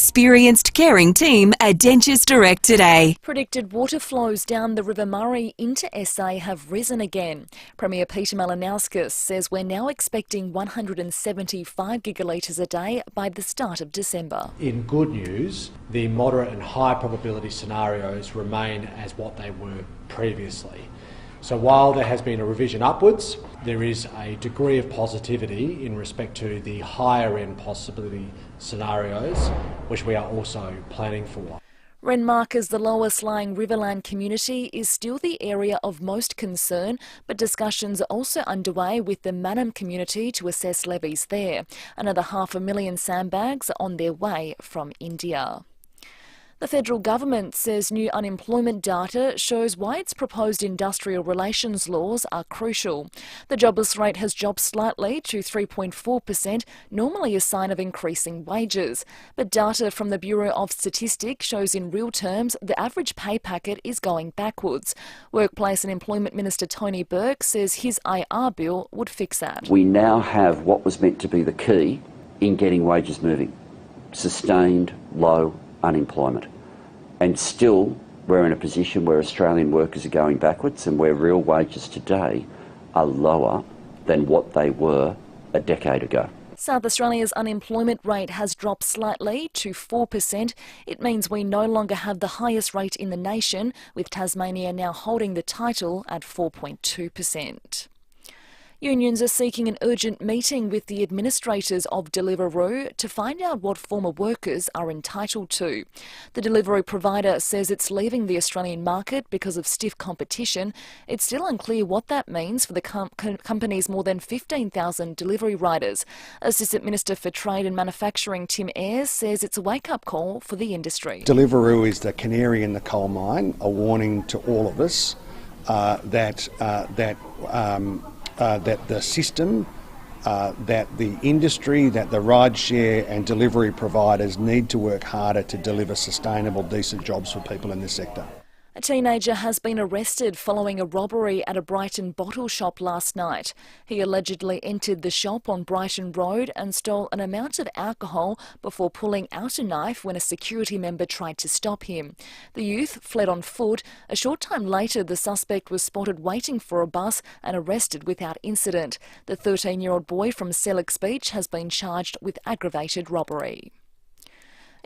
experienced, caring team at Dentist Direct today. Predicted water flows down the River Murray into SA have risen again. Premier Peter Malinauskas says we're now expecting 175 gigalitres a day by the start of December. In good news, the moderate and high probability scenarios remain as what they were previously. So while there has been a revision upwards, there is a degree of positivity in respect to the higher end possibility scenarios, which we are also planning for. Renmark, as the lowest lying riverland community, is still the area of most concern, but discussions are also underway with the Mannum community to assess levies there. Another 500,000 sandbags are on their way from India. The federal government says new unemployment data shows why its proposed industrial relations laws are crucial. The jobless rate has dropped slightly to 3.4%, normally a sign of increasing wages. But data from the Bureau of Statistics shows in real terms the average pay packet is going backwards. Workplace and Employment Minister Tony Burke says his IR bill would fix that. We now have what was meant to be the key in getting wages moving: sustained low unemployment. And still, we're in a position where Australian workers are going backwards and where real wages today are lower than what they were a decade ago. South Australia's unemployment rate has dropped slightly to 4%. It means we no longer have the highest rate in the nation, with Tasmania now holding the title at 4.2%. Unions are seeking an urgent meeting with the administrators of Deliveroo to find out what former workers are entitled to. The delivery provider says it's leaving the Australian market because of stiff competition. It's still unclear what that means for the company's more than 15,000 delivery riders. Assistant Minister for Trade and Manufacturing Tim Ayres says it's a wake-up call for the industry. Deliveroo is the canary in the coal mine, a warning to all of us that the system, that the industry, that the rideshare and delivery providers need to work harder to deliver sustainable, decent jobs for people in this sector. A teenager has been arrested following a robbery at a Brighton bottle shop last night. He allegedly entered the shop on Brighton Road and stole an amount of alcohol before pulling out a knife when a security member tried to stop him. The youth fled on foot. A short time later, the suspect was spotted waiting for a bus and arrested without incident. The 13-year-old boy from Sellex Beach has been charged with aggravated robbery.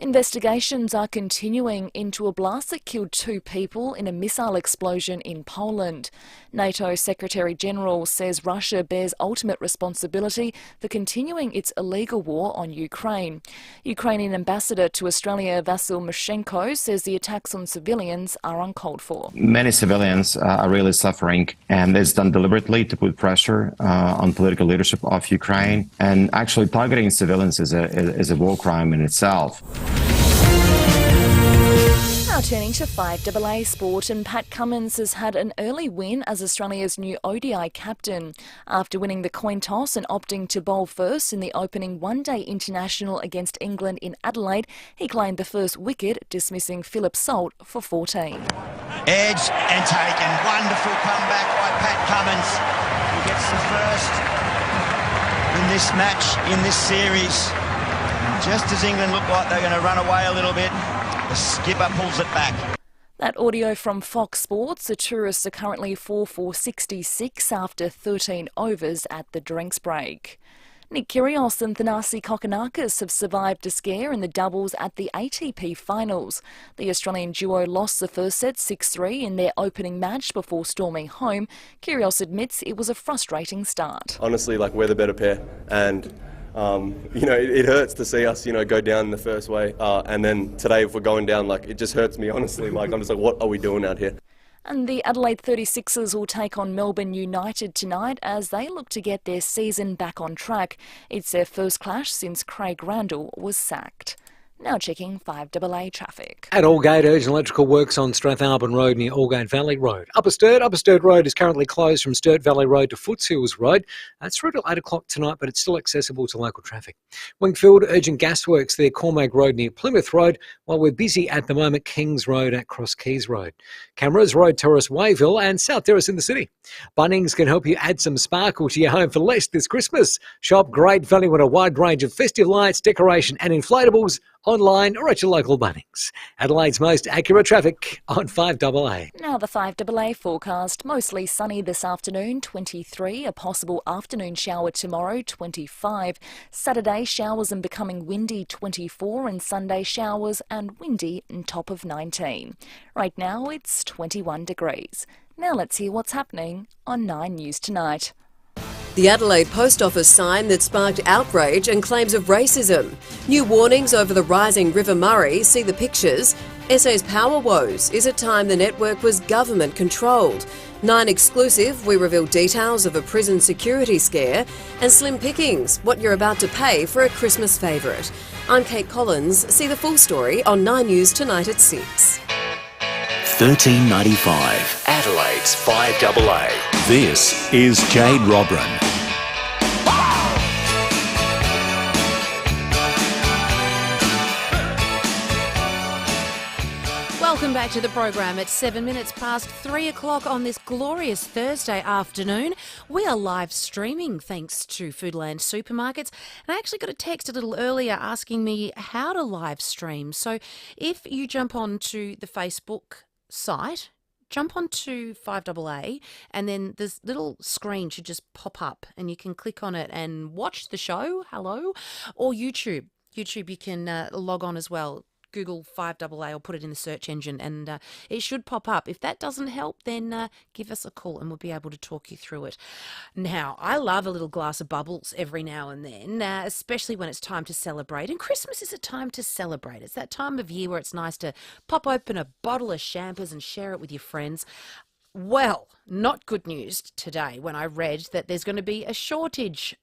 Investigations are continuing into a blast that killed 2 people in a missile explosion in Poland. NATO Secretary-General says Russia bears ultimate responsibility for continuing its illegal war on Ukraine. Ukrainian Ambassador to Australia Vasyl Moshenko says the attacks on civilians are uncalled for. Many civilians are really suffering, and it's done deliberately to put pressure on political leadership of Ukraine. And actually targeting civilians is a war crime in itself. Now turning to FIVEAA sport, and Pat Cummins has had an early win as Australia's new ODI captain. After winning the coin toss and opting to bowl first in the opening one-day international against England in Adelaide, he claimed the first wicket, dismissing Philip Salt for 14. Edged and taken. Wonderful comeback by Pat Cummins, who gets the first in this match, in this series. Just as England look like they're going to run away a little bit, the skipper pulls it back. That audio from Fox Sports. The tourists are currently 4 for 66 after 13 overs at the drinks break. Nick Kyrgios and Thanasi Kokkinakis have survived a scare in the doubles at the ATP finals. The Australian duo lost the first set 6-3 in their opening match before storming home. Kyrgios admits it was a frustrating start. Honestly, we're the better pair, and it hurts to see us, go down in the first way. And then today, if we're going down, it just hurts me, honestly. I'm just what are we doing out here? And the Adelaide 36ers will take on Melbourne United tonight as they look to get their season back on track. It's their first clash since Craig Randall was sacked. Now checking FIVEAA traffic. At Aldgate, urgent electrical works on Strathalbyn Road near Aldgate Valley Road. Upper Sturt Road is currently closed from Sturt Valley Road to Footshills Road. That's through till 8 o'clock tonight, but it's still accessible to local traffic. Wingfield, urgent gasworks there, Cormac Road near Plymouth Road, while we're busy at the moment, Kings Road at Cross Keys Road. Cameras, Road Terrace, Wayville and South Terrace in the city. Bunnings can help you add some sparkle to your home for less this Christmas. Shop great value on a wide range of festive lights, decoration and inflatables online or at your local Bunnings. Adelaide's most accurate traffic on 5AA. Now the 5AA forecast, mostly sunny this afternoon, 23, a possible afternoon shower tomorrow, 25. Saturday showers and becoming windy, 24, and Sunday showers and windy and top of 19. Right now it's 21 degrees. Now let's hear what's happening on 9 News Tonight. The Adelaide Post Office sign that sparked outrage and claims of racism. New warnings over the rising River Murray, see the pictures. SA's power woes, is it time the network was government controlled? 9 exclusive, we reveal details of a prison security scare. And slim pickings, what you're about to pay for a Christmas favourite. I'm Kate Collins, see the full story on 9 News Tonight at 6. $13.95, Adelaide's 5AA. This is Jade Robran. Welcome back to the program at 7 minutes past 3 o'clock on this glorious Thursday afternoon. We are live streaming thanks to Foodland Supermarkets. And I actually got a text a little earlier asking me how to live stream. So if you jump onto the Facebook site, jump onto 5AA, and then this little screen should just pop up and you can click on it and watch the show, hello, or YouTube. YouTube, you can log on as well. Google 5AA or put it in the search engine and it should pop up. If that doesn't help, then give us a call and we'll be able to talk you through it. Now, I love a little glass of bubbles every now and then, especially when it's time to celebrate. And Christmas is a time to celebrate. It's that time of year where it's nice to pop open a bottle of champers and share it with your friends. Well, not good news today when I read that there's going to be a shortage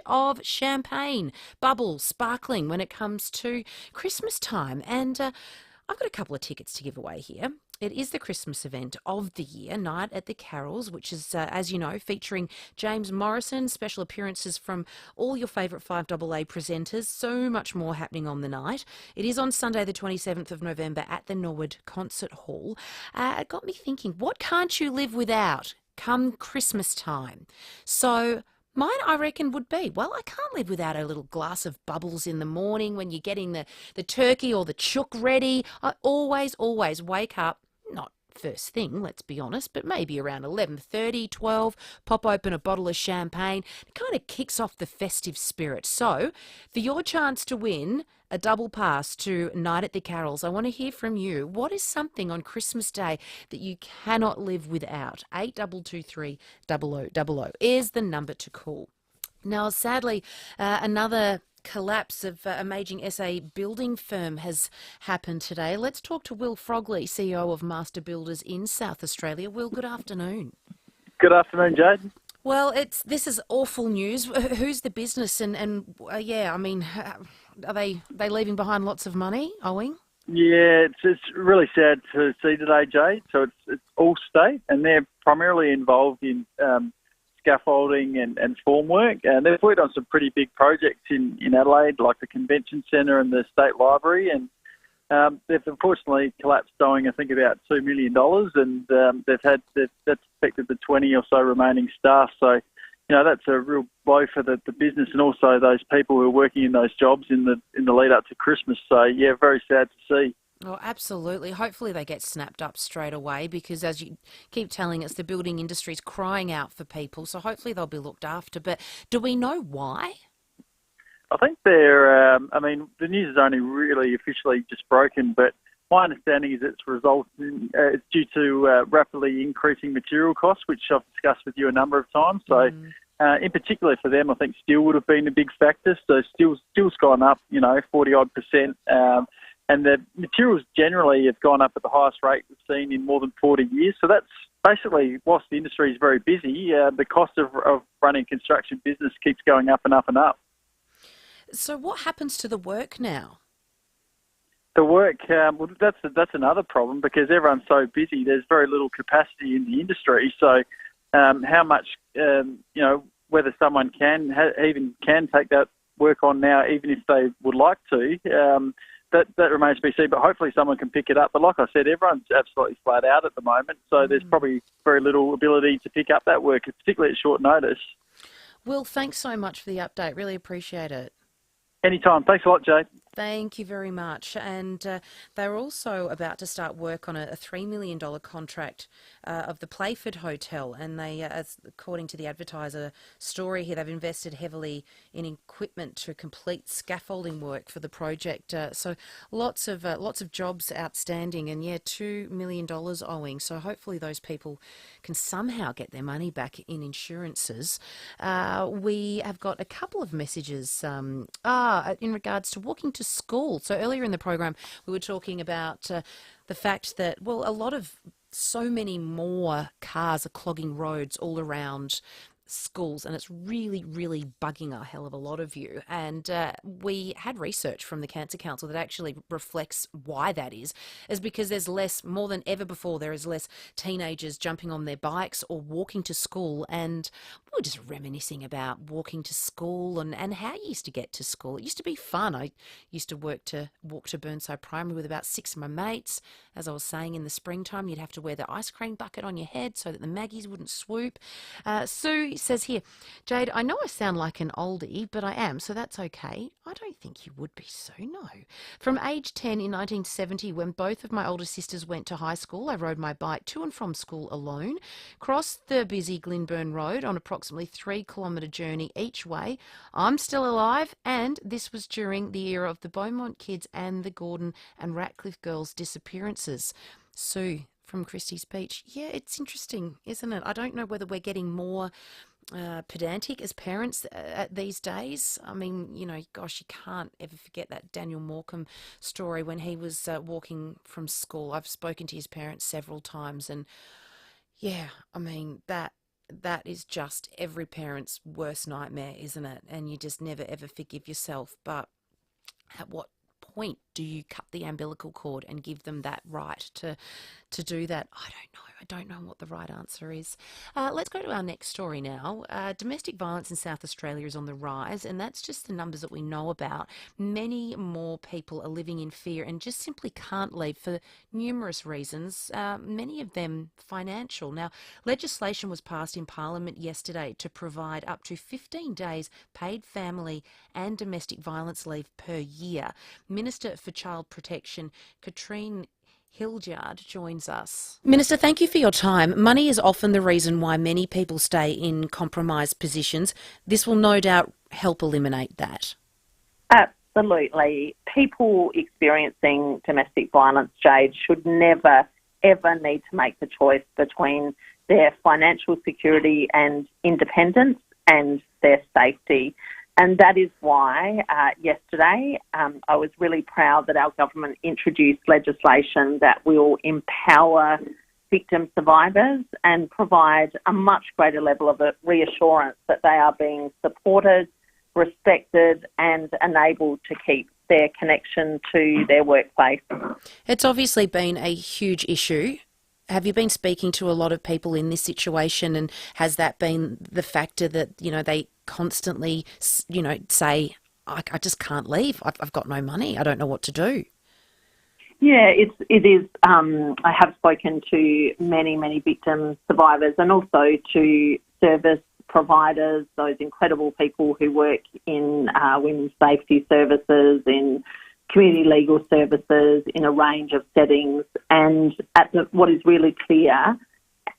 of champagne, bubbles, sparkling when it comes to Christmas time. And I've got a couple of tickets to give away here. It is the Christmas event of the year, Night at the Carols, which is, as you know, featuring James Morrison, special appearances from all your favourite 5AA presenters, so much more happening on the night. It is on Sunday the 27th of November at the Norwood Concert Hall. It got me thinking, what can't you live without come Christmas time? So mine, I reckon, would be, well, I can't live without a little glass of bubbles in the morning when you're getting the turkey or the chook ready. I always wake up, not first thing, let's be honest, but maybe around 11:30, 12, pop open a bottle of champagne. It kind of kicks off the festive spirit. So, for your chance to win a double pass to Night at the Carols, I want to hear from you. What is something on Christmas Day that you cannot live without? 8223 0000 is the number to call. Now, sadly, another collapse of a major SA building firm has happened today. Let's talk to Will Frogley, CEO of Master Builders in South Australia. Will, good afternoon. Good afternoon, Jade. Well, this is awful news. Who's the business and yeah, I mean, are they leaving behind lots of money owing? Yeah, it's really sad to see today, Jade. So it's all state, and they're primarily involved in scaffolding and formwork. And they've worked on some pretty big projects in Adelaide, like the Convention Centre and the State Library. And they've unfortunately collapsed, owing, I think, about $2 million. And that's affected the 20 or so remaining staff. So, you know, that's a real blow for the business and also those people who are working in those jobs in the lead up to Christmas. So, yeah, very sad to see. Oh, absolutely. Hopefully they get snapped up straight away because, as you keep telling us, the building industry is crying out for people. So hopefully they'll be looked after. But do we know why? I think they're, the news is only really officially just broken, but my understanding is it's due to rapidly increasing material costs, which I've discussed with you a number of times. So in particular for them, I think steel would have been a big factor. So steel's gone up, 40-odd%. And the materials generally have gone up at the highest rate we've seen in more than 40 years. So that's basically, whilst the industry is very busy, the cost of running a construction business keeps going up and up and up. So what happens to the work now? The work, that's another problem because everyone's so busy. There's very little capacity in the industry. So how much, whether someone can take that work on now, even if they would like to, that remains to be seen, but hopefully someone can pick it up. But like I said, everyone's absolutely flat out at the moment, so there's probably very little ability to pick up that work, particularly at short notice. Will, thanks so much for the update. Really appreciate it. Anytime. Thanks a lot, Jade. Thank you very much. And they're also about to start work on a $3 million contract of the Playford Hotel. And they, as according to the Advertiser story here, they've invested heavily in equipment to complete scaffolding work for the project. So lots of jobs outstanding, and $2 million owing. So hopefully those people can somehow get their money back in insurances. We have got a couple of messages in regards to walking to school. So earlier in the program, we were talking about the fact that, so many more cars are clogging roads all around schools, and it's really, really bugging a hell of a lot of you. And we had research from the Cancer Council that actually reflects why that is because there's more than ever before, there is less teenagers jumping on their bikes or walking to school. And we were just reminiscing about walking to school and how you used to get to school. It used to be fun. I used to walk to Burnside Primary with about 6 of my mates. As I was saying, in the springtime, you'd have to wear the ice cream bucket on your head so that the Maggies wouldn't swoop. Sue says here, Jade, I know I sound like an oldie, but I am, so that's okay. I don't think you would be, so no. From age 10 in 1970, when both of my older sisters went to high school, I rode my bike to and from school alone, crossed the busy Glenburn Road on approximately 3-kilometre journey each way. I'm still alive, and this was during the era of the Beaumont kids and the Gordon and Ratcliffe girls' disappearances. Sue from Christie's Beach. Yeah, it's interesting, isn't it? I don't know whether we're getting more pedantic as parents these days. I mean, you can't ever forget that Daniel Morecambe story when he was walking from school. I've spoken to his parents several times, and yeah, I mean, that is just every parent's worst nightmare, isn't it? And you just never ever forgive yourself. But at what point do you cut the umbilical cord and give them that right to do that? I don't know. I don't know what the right answer is. Let's go to our next story now. Domestic violence in South Australia is on the rise, and that's just the numbers that we know about. Many more people are living in fear and just simply can't leave for numerous reasons, many of them financial. Now, legislation was passed in Parliament yesterday to provide up to 15 days paid family and domestic violence leave per year. Minister for Child Protection, Katrine Hildyard, joins us. Minister, thank you for your time. Money is often the reason why many people stay in compromised positions. This will no doubt help eliminate that. Absolutely. People experiencing domestic violence, Jade, should never, ever need to make the choice between their financial security and independence and their safety. And that is why yesterday I was really proud that our government introduced legislation that will empower victim survivors and provide a much greater level of reassurance that they are being supported, respected and enabled to keep their connection to their workplace. It's obviously been a huge issue. Have you been speaking to a lot of people in this situation, and has that been the factor that, they constantly, say, I just can't leave, I've got no money, I don't know what to do? Yeah, it is. I have spoken to many victim survivors and also to service providers, those incredible people who work in women's safety services, in community legal services, in a range of settings. And what is really clear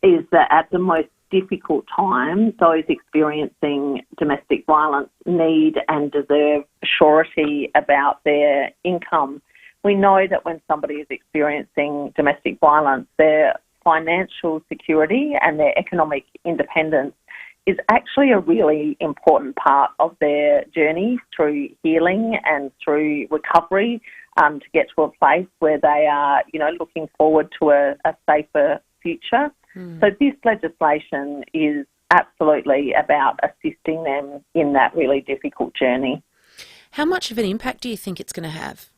is that at the most difficult time, those experiencing domestic violence need and deserve surety about their income. We know that when somebody is experiencing domestic violence, their financial security and their economic independence is actually a really important part of their journey through healing and through recovery to get to a place where they are, looking forward to a safer future. So this legislation is absolutely about assisting them in that really difficult journey. How much of an impact do you think it's going to have?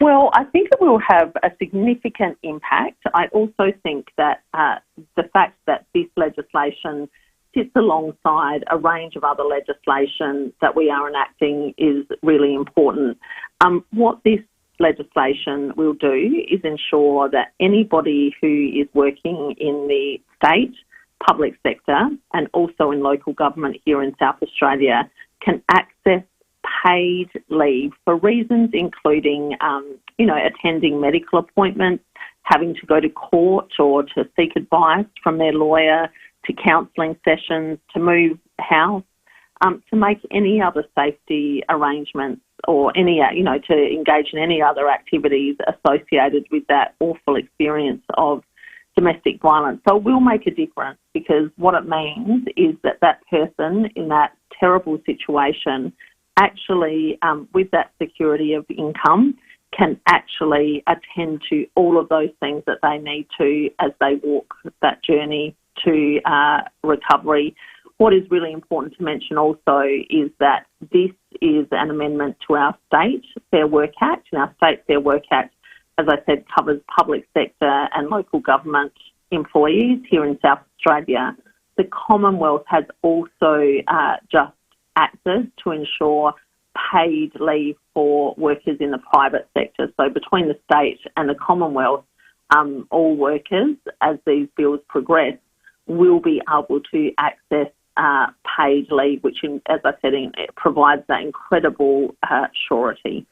Well, I think it will have a significant impact. I also think that the fact that this legislation sits alongside a range of other legislation that we are enacting is really important. What this legislation will do is ensure that anybody who is working in the state, public sector and also in local government here in South Australia can access paid leave for reasons including, attending medical appointments, having to go to court or to seek advice from their lawyer, to counselling sessions, to move house, to make any other safety arrangements or to engage in any other activities associated with that awful experience of domestic violence. So it will make a difference, because what it means is that that person in that terrible situation actually, with that security of income, can actually attend to all of those things that they need to as they walk that journey to recovery. What is really important to mention also is that this is an amendment to our State Fair Work Act, and our State Fair Work Act, as I said, covers public sector and local government employees here in South Australia. The Commonwealth has also just acted to ensure paid leave for workers in the private sector. So between the state and the Commonwealth, all workers, as these bills progress, will be able to access paid leave, which, as I said, it provides that incredible surety.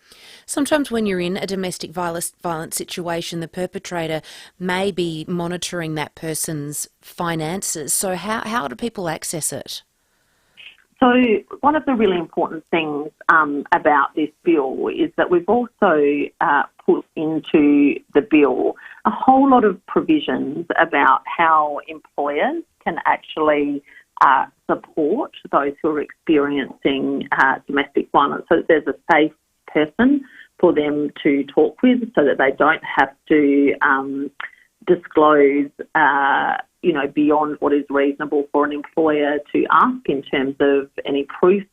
Sometimes when you're in a domestic violence situation, the perpetrator may be monitoring that person's finances. So how do people access it? So one of the really important things about this bill is that we've also put into the bill a whole lot of provisions about how employers can actually support those who are experiencing domestic violence, so that there's a safe person for them to talk with, so that they don't have to disclose beyond what is reasonable for an employer to ask in terms of any proof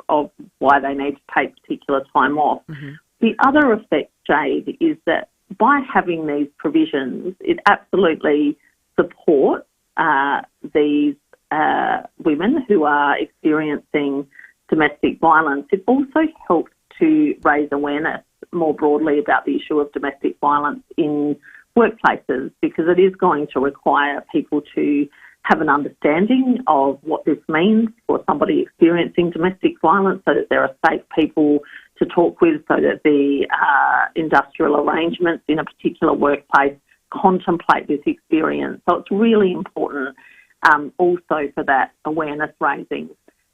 of why they need to take particular time off. Mm-hmm. The other effect, Jade, is that by having these provisions, it absolutely supports these women who are experiencing domestic violence. It also helps to raise awareness more broadly about the issue of domestic violence in workplaces, because it is going to require people to have an understanding of what this means for somebody experiencing domestic violence, so that there are safe people to talk with, so that the industrial arrangements in a particular workplace contemplate this experience. So it's really important also for that awareness raising.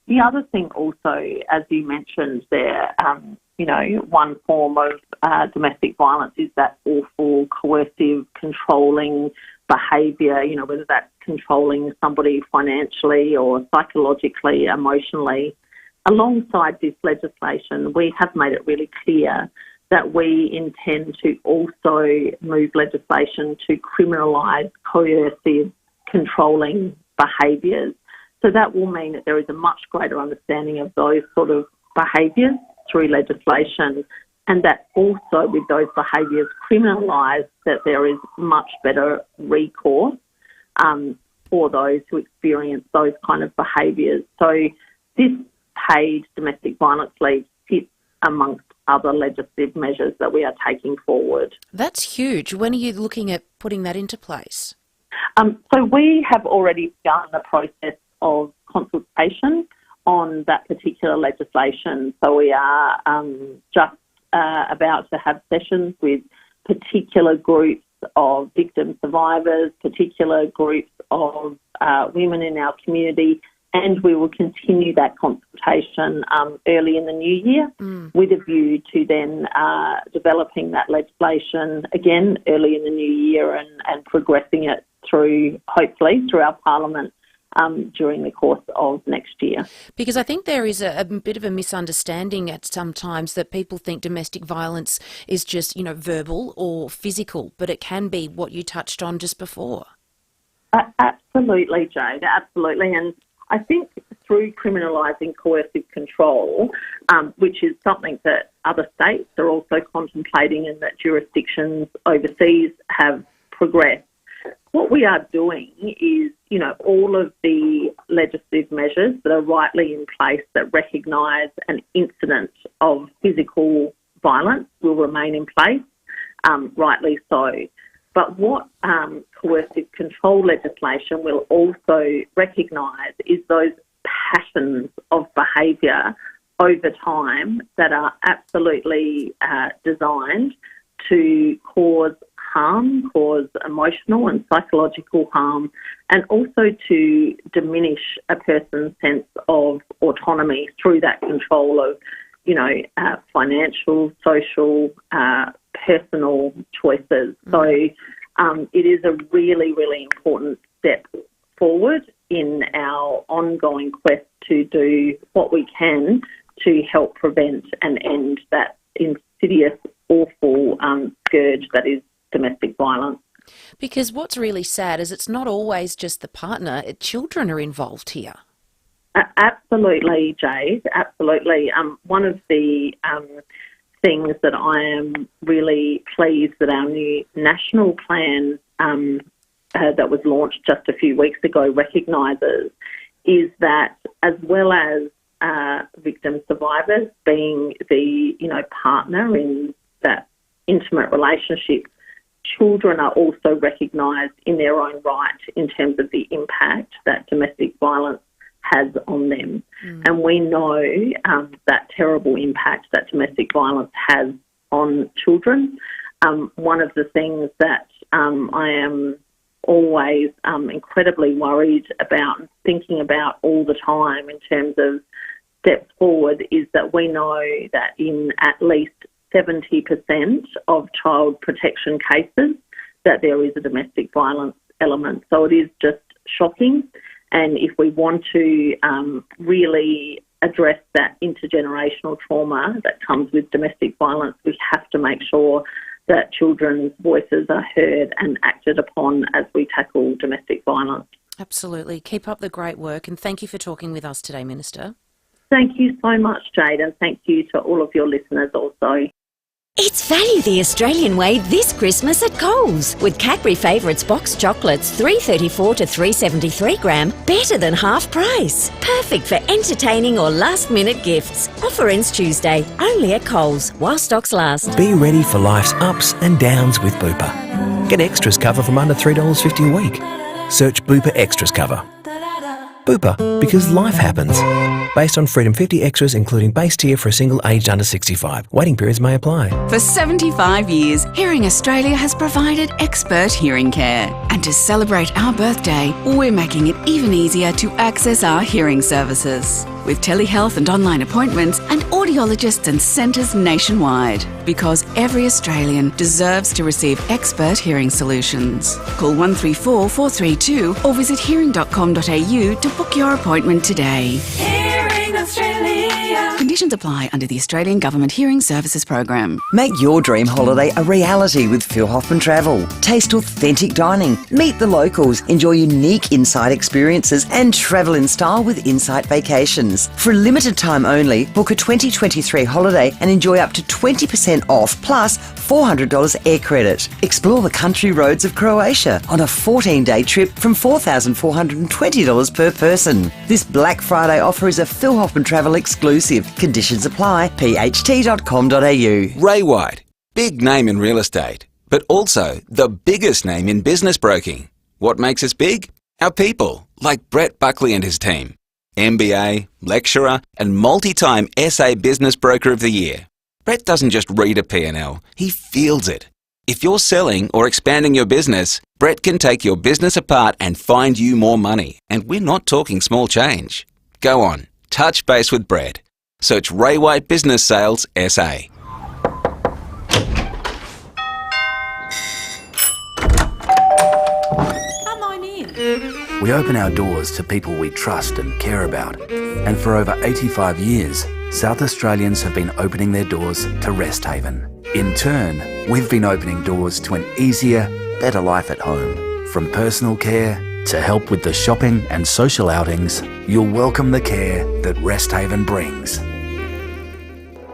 The other thing also, as you mentioned there, one form of domestic violence is that awful, coercive, controlling behaviour, whether that's controlling somebody financially or psychologically, emotionally. Alongside this legislation, we have made it really clear that we intend to also move legislation to criminalise coercive, controlling behaviours. So that will mean that there is a much greater understanding of those sort of behaviours through legislation, and that also with those behaviours criminalised, that there is much better recourse for those who experience those kind of behaviours. So this paid domestic violence leave sits amongst other legislative measures that we are taking forward. That's huge. When are you looking at putting that into place? So we have already begun the process of consultation on that particular legislation. So we are just about to have sessions with particular groups of victim survivors, particular groups of women in our community, and we will continue that consultation early in the new year with a view to then developing that legislation again early in the new year and progressing it through, hopefully, through our Parliament during the course of next year. Because I think there is a bit of a misunderstanding at sometimes that people think domestic violence is just, verbal or physical, but it can be what you touched on just before. Absolutely, Jade, absolutely. And I think through criminalising coercive control, which is something that other states are also contemplating and that jurisdictions overseas have progressed, what we are doing is, all of the legislative measures that are rightly in place that recognise an incident of physical violence will remain in place, rightly so. But what coercive control legislation will also recognise is those patterns of behaviour over time that are absolutely designed to cause harm, cause emotional and psychological harm, and also to diminish a person's sense of autonomy through that control of, financial, social, personal choices. So it is a really, really important step forward in our ongoing quest to do what we can to help prevent and end that insidious, awful scourge that is domestic violence. Because what's really sad is it's not always just the partner, children are involved here. Absolutely, Jade, absolutely. One of the things that I am really pleased that our new national plan that was launched just a few weeks ago recognises is that, as well as victim survivors being the partner in that intimate relationship, children are also recognised in their own right in terms of the impact that domestic violence has on them. And we know that terrible impact that domestic violence has on children. One of the things that I am always incredibly worried about and thinking about all the time in terms of steps forward is that we know that in at least 70% of child protection cases that there is a domestic violence element. So it is just shocking. And if we want to really address that intergenerational trauma that comes with domestic violence, we have to make sure that children's voices are heard and acted upon as we tackle domestic violence. Absolutely. Keep up the great work, and thank you for talking with us today, Minister. Thank you so much, Jade, and thank you to all of your listeners also. It's value the Australian way this Christmas at Coles. With Cadbury Favourites box chocolates, $3.34 to $3.73 gram, better than half price. Perfect for entertaining or last-minute gifts. Offer ends Tuesday, only at Coles, while stocks last. Be ready for life's ups and downs with Bupa. Get extras cover from under $3.50 a week. Search Bupa Extras cover. Bupa, because life happens. Based on Freedom 50 extras, including base tier for a single aged under 65. Waiting periods may apply. For 75 years, Hearing Australia has provided expert hearing care. And to celebrate our birthday, we're making it even easier to access our hearing services. With telehealth and online appointments and audiologists and centres nationwide. Because every Australian deserves to receive expert hearing solutions. Call 134 432 or visit hearing.com.au to book your appointment today. Hearing Australia. Conditions apply under the Australian Government Hearing Services Program. Make your dream holiday a reality with Phil Hoffman Travel. Taste authentic dining, meet the locals, enjoy unique Insight experiences and travel in style with Insight Vacations. For a limited time only, book a 2023 holiday and enjoy up to 20% off plus $400 air credit. Explore the country roads of Croatia on a 14-day trip from $4,420 per person. This Black Friday offer is a Phil Hoffman Travel exclusive. Conditions apply. pht.com.au. Ray White, big name in real estate, but also the biggest name in business broking. What makes us big? Our people, like Brett Buckley and his team. MBA, lecturer, and multi-time SA Business Broker of the Year. Brett doesn't just read a P&L, he feels it. If you're selling or expanding your business, Brett can take your business apart and find you more money. And we're not talking small change. Go on, touch base with Brett. Search Ray White Business Sales SA. Come on in. We open our doors to people we trust and care about. And for over 85 years, South Australians have been opening their doors to Rest Haven. In turn, we've been opening doors to an easier, better life at home. From personal care to help with the shopping and social outings, you'll welcome the care that Rest Haven brings.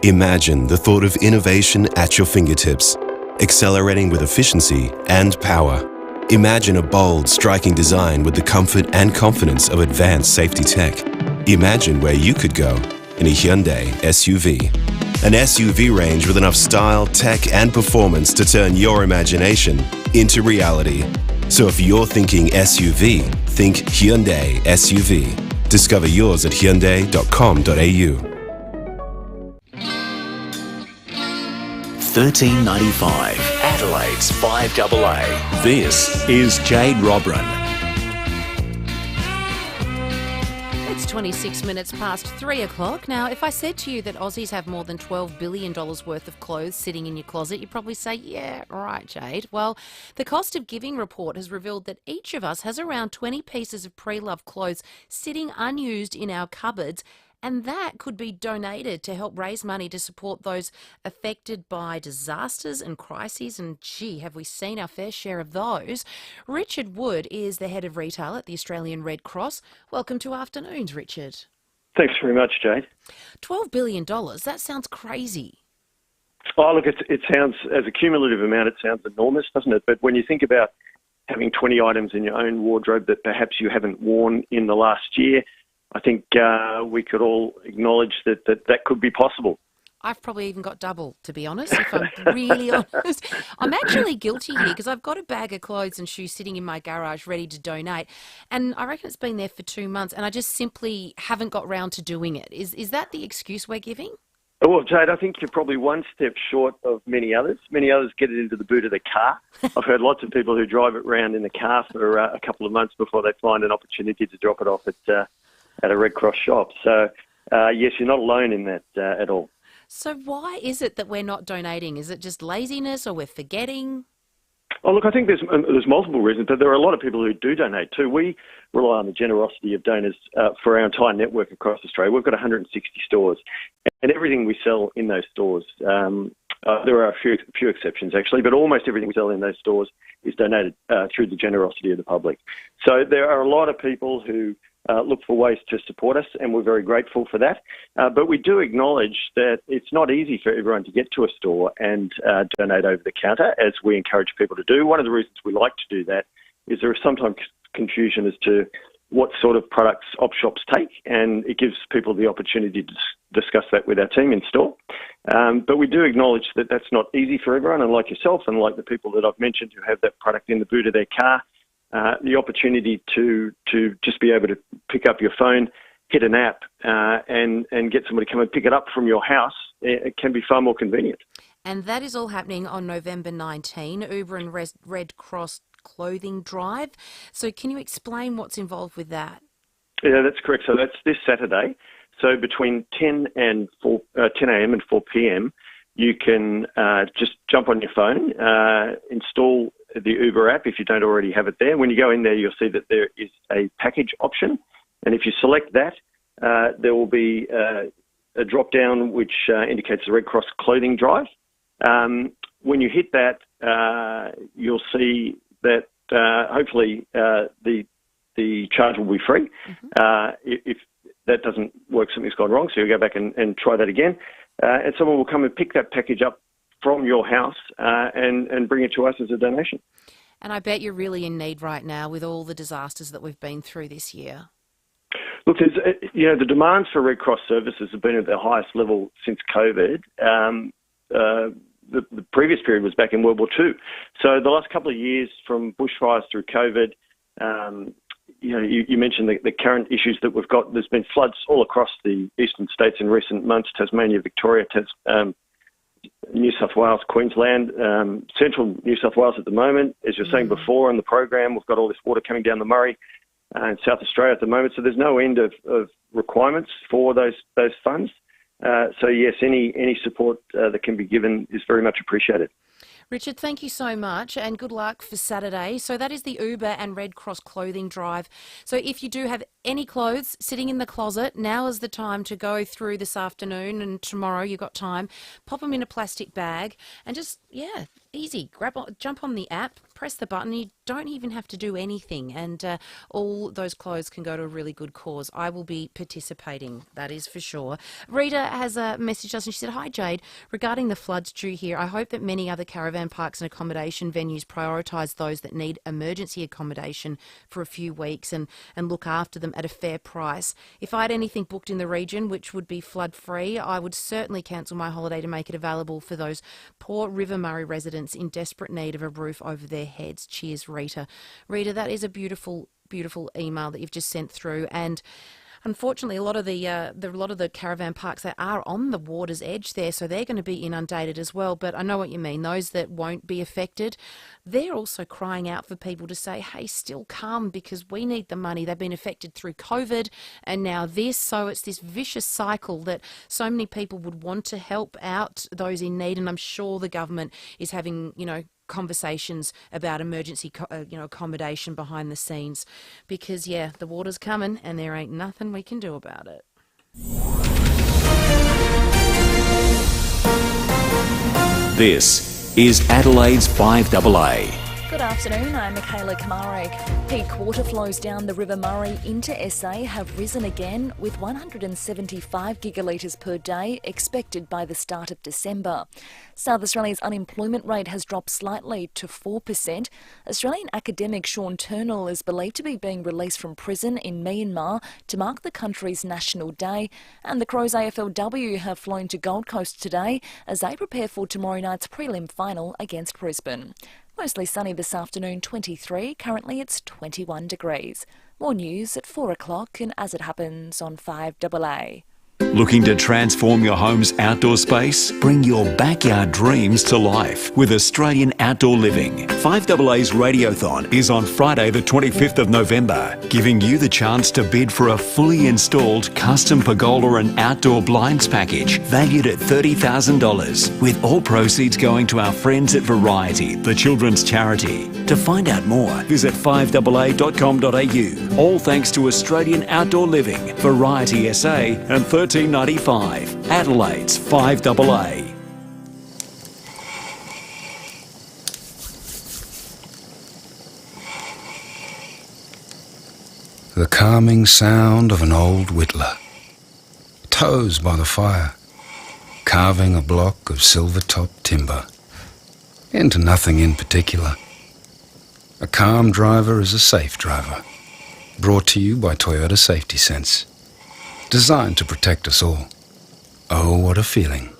Imagine the thought of innovation at your fingertips, accelerating with efficiency and power. Imagine a bold, striking design with the comfort and confidence of advanced safety tech. Imagine where you could go in a Hyundai SUV. An SUV range with enough style, tech and performance to turn your imagination into reality. So if you're thinking SUV, think Hyundai SUV. Discover yours at hyundai.com.au. 1395. Adelaide's 5AA. This is Jade Robran. It's 26 minutes past 3 o'clock. Now, if I said to you that Aussies have more than $12 billion worth of clothes sitting in your closet, you'd probably say, yeah, right, Jade. Well, the Cost of Giving report has revealed that each of us has around 20 pieces of pre-loved clothes sitting unused in our cupboards, and that could be donated to help raise money to support those affected by disasters and crises. And gee, have we seen our fair share of those. Richard Wood is the head of retail at the Australian Red Cross. Welcome to Afternoons, Richard. Thanks very much, Jade. $12 billion, that sounds crazy. Oh, look, it sounds, as a cumulative amount, it sounds enormous, doesn't it? But when you think about having 20 items in your own wardrobe that perhaps you haven't worn in the last year, I think we could all acknowledge that could be possible. I've probably even got double, to be honest, if I'm really honest. I'm actually guilty here because I've got a bag of clothes and shoes sitting in my garage ready to donate, and I reckon it's been there for 2 months, and I just simply haven't got round to doing it. Is that the excuse we're giving? Well, Jade, I think you're probably one step short of many others. Many others get it into the boot of their car. I've heard lots of people who drive it around in the car for a couple of months before they find an opportunity to drop it off at a Red Cross shop. So, yes, you're not alone in that at all. So why is it that we're not donating? Is it just laziness or we're forgetting? Oh, look, I think there's multiple reasons, but there are a lot of people who do donate too. We rely on the generosity of donors for our entire network across Australia. We've got 160 stores, and everything we sell in those stores, there are a few exceptions actually, but almost everything we sell in those stores is donated through the generosity of the public. So there are a lot of people who look for ways to support us, and we're very grateful for that. But we do acknowledge that it's not easy for everyone to get to a store and donate over the counter, as we encourage people to do. One of the reasons we like to do that is there is sometimes confusion as to what sort of products op shops take, and it gives people the opportunity to discuss that with our team in store. But we do acknowledge that that's not easy for everyone, and like yourself and like the people that I've mentioned who have that product in the boot of their car, the opportunity to just be able to pick up your phone, hit an app, and get somebody to come and pick it up from your house, it can be far more convenient. And that is all happening on November 19, Uber and Red Cross clothing drive. So can you explain what's involved with that? Yeah, that's correct. So that's this Saturday. So between 10 a.m. and 4 p.m, you can just jump on your phone, install the Uber app if you don't already have it there. When you go in there, you'll see that there is a package option. And if you select that, there will be a drop-down which indicates the Red Cross clothing drive. When you hit that, you'll see that hopefully the charge will be free. If that doesn't work, something's gone wrong, so you'll go back and try that again. And someone will come and pick that package up from your house and bring it to us as a donation. And I bet you're really in need right now with all the disasters that we've been through this year. Look, the demands for Red Cross services have been at their highest level since COVID. The previous period was back in World War II. So the last couple of years, from bushfires through COVID, you mentioned the current issues that we've got. There's been floods all across the eastern states in recent months: Tasmania, Victoria, New South Wales, Queensland, central New South Wales at the moment. As you're saying before on the program, we've got all this water coming down the Murray in South Australia at the moment. So there's no end of requirements for those funds. So yes, any support that can be given is very much appreciated. Richard, thank you so much and good luck for Saturday. So that is the Uber and Red Cross clothing drive. So if you do have any clothes sitting in the closet, now is the time to go through this afternoon, and tomorrow you've got time, pop them in a plastic bag and just, easy. Jump on the app, press the button. You don't even have to do anything, and all those clothes can go to a really good cause. I will be participating, that is for sure. Rita has messaged us and she said, "Hi Jade, regarding the floods due here, I hope that many other caravan parks and accommodation venues prioritise those that need emergency accommodation for a few weeks and look after them at a fair price. If I had anything booked in the region which would be flood free, I would certainly cancel my holiday to make it available for those poor River Murray residents in desperate need of a roof over their heads. Cheers, Rita." Rita, that is a beautiful, beautiful email that you've just sent through, and Unfortunately, a lot of the caravan parks that are on the water's edge there, so they're going to be inundated as well. But I know what you mean. Those that won't be affected, they're also crying out for people to say, hey, still come, because we need the money. They've been affected through COVID and now this. So it's this vicious cycle that so many people would want to help out those in need. And I'm sure the government is having, conversations about emergency accommodation behind the scenes, because the water's coming and there ain't nothing we can do about it. This is Adelaide's 5AA. Good afternoon, I'm Michaela Kamarek. Peak water flows down the River Murray into SA have risen again, with 175 gigalitres per day expected by the start of December. South Australia's unemployment rate has dropped slightly to 4%. Australian academic Sean Turnell is believed to be being released from prison in Myanmar to mark the country's National Day. And the Crows AFLW have flown to Gold Coast today as they prepare for tomorrow night's prelim final against Brisbane. Mostly sunny this afternoon, 23. Currently it's 21 degrees. More news at 4 o'clock and As It Happens on 5AA. Looking to transform your home's outdoor space? Bring your backyard dreams to life with Australian Outdoor Living. 5AA's Radiothon is on Friday the 25th of November, giving you the chance to bid for a fully installed custom pergola and outdoor blinds package valued at $30,000, with all proceeds going to our friends at Variety, the children's charity. To find out more, visit 5AA.com.au. All thanks to Australian Outdoor Living, Variety SA and $13.95. Adelaide's 5AA. The calming sound of an old whittler. Toes by the fire, carving a block of silver-topped timber. Into nothing in particular. A calm driver is a safe driver. Brought to you by Toyota Safety Sense. Designed to protect us all. Oh, what a feeling.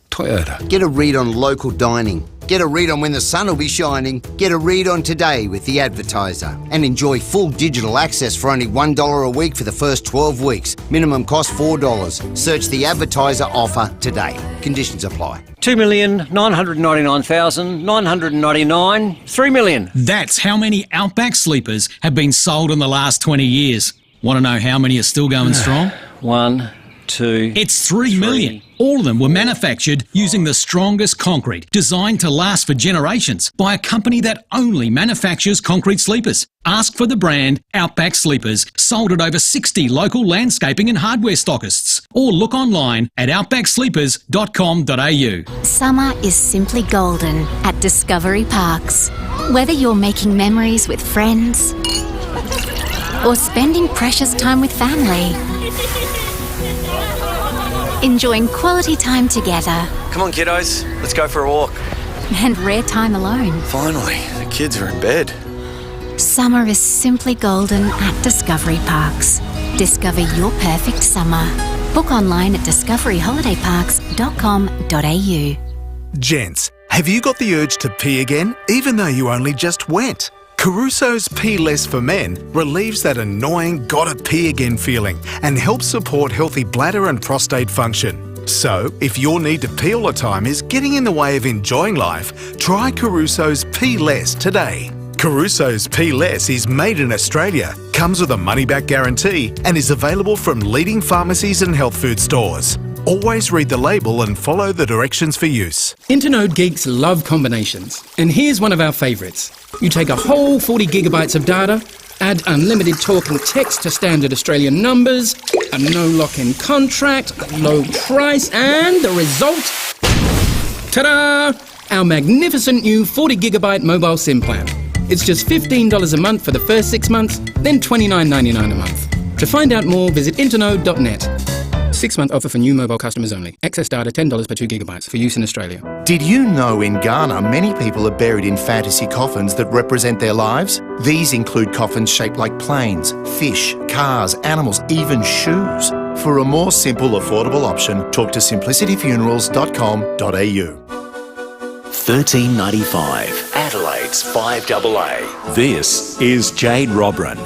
Toyota. Get a read on local dining. Get a read on when the sun will be shining. Get a read on today with The Advertiser. And enjoy full digital access for only $1 a week for the first 12 weeks. Minimum cost $4. Search The Advertiser offer today. Conditions apply. 2,999,999. 3 million. That's how many Outback Sleepers have been sold in the last 20 years. Want to know how many are still going strong? 1, 2. It's 3 million. All of them were manufactured using the strongest concrete, designed to last for generations by a company that only manufactures concrete sleepers. Ask for the brand Outback Sleepers, sold at over 60 local landscaping and hardware stockists. Or look online at outbacksleepers.com.au. Summer is simply golden at Discovery Parks. Whether you're making memories with friends or spending precious time with family, enjoying quality time together. Come on, kiddos, let's go for a walk. And rare time alone. Finally, the kids are in bed. Summer is simply golden at Discovery Parks. Discover your perfect summer. Book online at discoveryholidayparks.com.au. Gents, have you got the urge to pee again, even though you only just went? Caruso's Pee Less for Men relieves that annoying gotta pee again feeling and helps support healthy bladder and prostate function. So, if your need to pee all the time is getting in the way of enjoying life, try Caruso's Pee Less today. Caruso's Pee Less is made in Australia, comes with a money-back guarantee and is available from leading pharmacies and health food stores. Always read the label and follow the directions for use. Internode geeks love combinations, and here's one of our favourites. You take a whole 40 gigabytes of data, add unlimited talk and text to standard Australian numbers, a no lock-in contract, low price, and the result? Ta-da! Our magnificent new 40 gigabyte mobile SIM plan. It's just $15 a month for the first 6 months, then $29.99 a month. To find out more, visit internode.net. 6-month offer for new mobile customers only. Excess data $10 per 2 gigabytes for use in Australia. Did you know in Ghana many people are buried in fantasy coffins that represent their lives? These include coffins shaped like planes, fish, cars, animals, even shoes. For a more simple, affordable option, talk to simplicityfunerals.com.au. $13.95. Adelaide's 5AA. This is Jade Robran.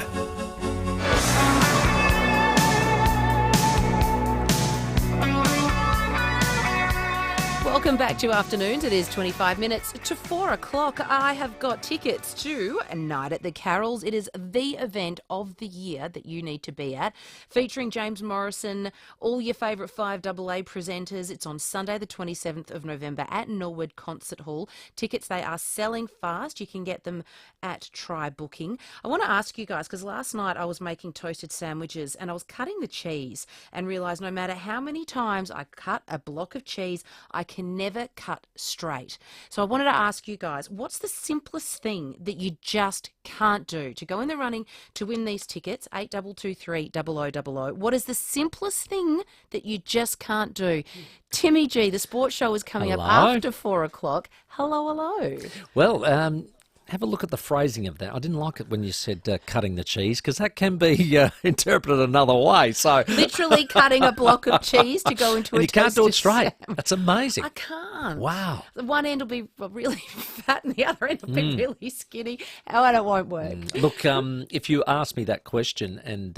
back to Afternoons. It is 25 minutes to 4 o'clock. I have got tickets to a Night at the Carols. It is the event of the year that you need to be at, featuring James Morrison, all your favourite FIVEAA presenters. It's on Sunday the 27th of November at Norwood Concert Hall. Tickets, they are selling fast. You can get them at Try Booking. I want to ask you guys, because last night I was making toasted sandwiches and I was cutting the cheese and realised no matter how many times I cut a block of cheese, I can never cut straight. So I wanted to ask you guys, what's the simplest thing that you just can't do to go in the running to win these tickets? 8223 0000. What is the simplest thing that you just can't do? Timmy G, the sports show is coming up after 4 o'clock. Hello. Well, have a look at the phrasing of that. I didn't like it when you said cutting the cheese, because that can be interpreted another way. So literally cutting a block of cheese to go into and a you can't do it straight. Sandwich. That's amazing. I can't. Wow. The one end will be really fat and the other end will be really skinny. And it won't work. Look, if you asked me that question and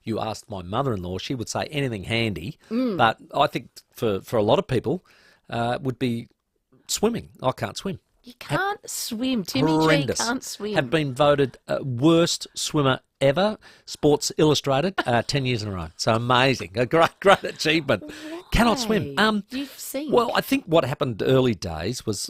you asked my mother-in-law, she would say anything handy. But I think for a lot of people would be swimming. I can't swim. You can't swim. Timmy horrendous. G can't swim. Have been voted worst swimmer ever, Sports Illustrated, 10 years in a row. So amazing. A great achievement. Why? Cannot swim. You've seen. Well, I think what happened early days was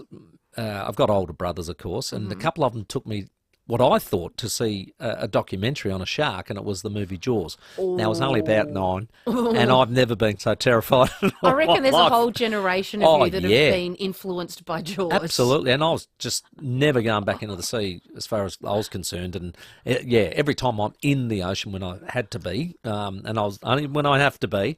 I've got older brothers, of course, and a couple of them took me what I thought to see a documentary on a shark, and it was the movie Jaws. Now, I was only about 9, and I've never been so terrified. I reckon there's a whole generation of you that have been influenced by Jaws. Absolutely, and I was just never going back into the sea as far as I was concerned. And every time I'm in the ocean when I had to be, and I was only when I have to be,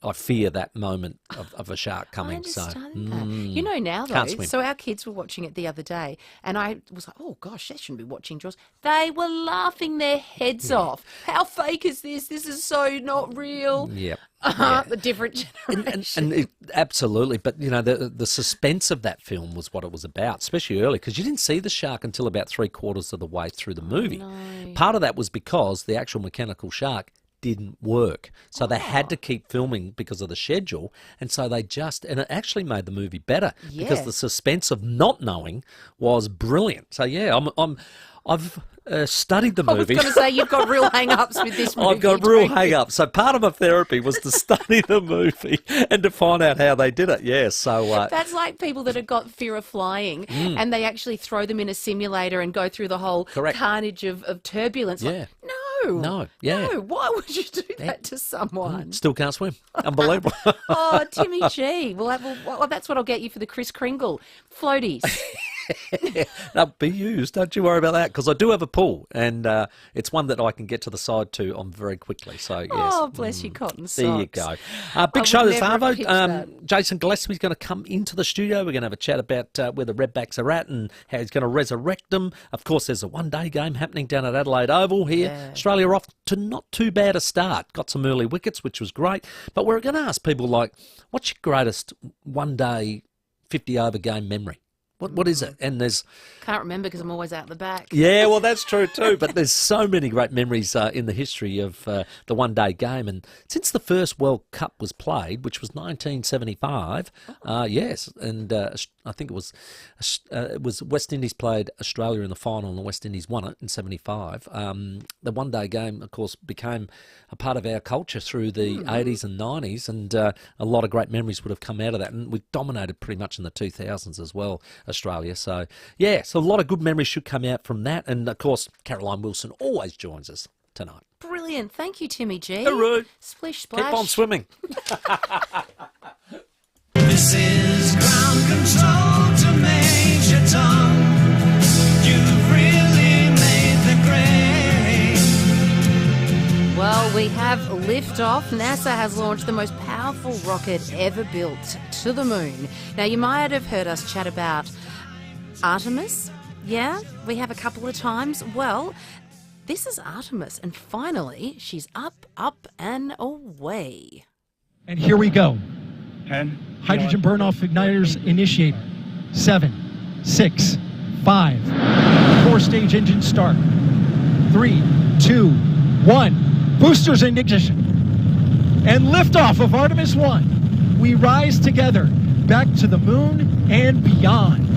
I fear that moment of a shark coming. I understand that. You know now, though, so our kids were watching it the other day, and I was like, oh, gosh, they shouldn't be watching Jaws. They were laughing their heads off. How fake is this? This is so not real. Yep. The different generation. Absolutely. But, you know, the suspense of that film was what it was about, especially early, because you didn't see the shark until about 3/4 of the way through the movie. No. Part of that was because the actual mechanical shark didn't work. So they had to keep filming because of the schedule. And so and it actually made the movie better because the suspense of not knowing was brilliant. So, I've studied the movie. I was going to say, you've got real hang-ups with this movie. I've got real hang-ups. So part of my therapy was to study the movie and to find out how they did it. Yeah, so... That's like people that have got fear of flying and they actually throw them in a simulator and go through the whole carnage of turbulence. Yeah. Like, no, why would you do that to someone? Still can't swim. Unbelievable. Oh, Timmy G. Well, that's what I'll get you for the Kris Kringle. Floaties. They'll be used. Don't you worry about that, because I do have a pool, and it's one that I can get to the side to on very quickly. So yes. Oh, bless you, cotton socks. There you go. Big show this Arvo. Jason Gillespie's going to come into the studio. We're going to have a chat about where the Redbacks are at and how he's going to resurrect them. Of course, there's a one-day game happening down at Adelaide Oval here. Yeah. Australia are off to not too bad a start. Got some early wickets, which was great. But we're going to ask people like, what's your greatest one-day 50-over game memory? What is it? And can't remember because I'm always out the back. Yeah, well, that's true too. But there's so many great memories in the history of the one-day game. And since the first World Cup was played, which was 1975, yes, and I think it was West Indies played Australia in the final, and the West Indies won it in 75. The one-day game, of course, became a part of our culture through the 80s and 90s, and a lot of great memories would have come out of that. And we dominated pretty much in the 2000s as well, Australia. So, yeah, so a lot of good memories should come out from that. And, of course, Caroline Wilson always joins us tonight. Brilliant. Thank you, Timmy G. Hooroo. Splish, splash. Keep on swimming. This is ground control to Major Tom. You've really made the grade. Well, we have liftoff. NASA has launched the most powerful rocket ever built to the moon. Now, you might have heard us chat about Artemis. Yeah, we have a couple of times. Well, this is Artemis, and finally, she's up, and away. And here we go. 10. Hydrogen burn-off igniters initiated. 7, 6, 5. 4-stage engine start. 3, 2, 1. Boosters in ignition. And liftoff of Artemis 1. We rise together back to the moon and beyond.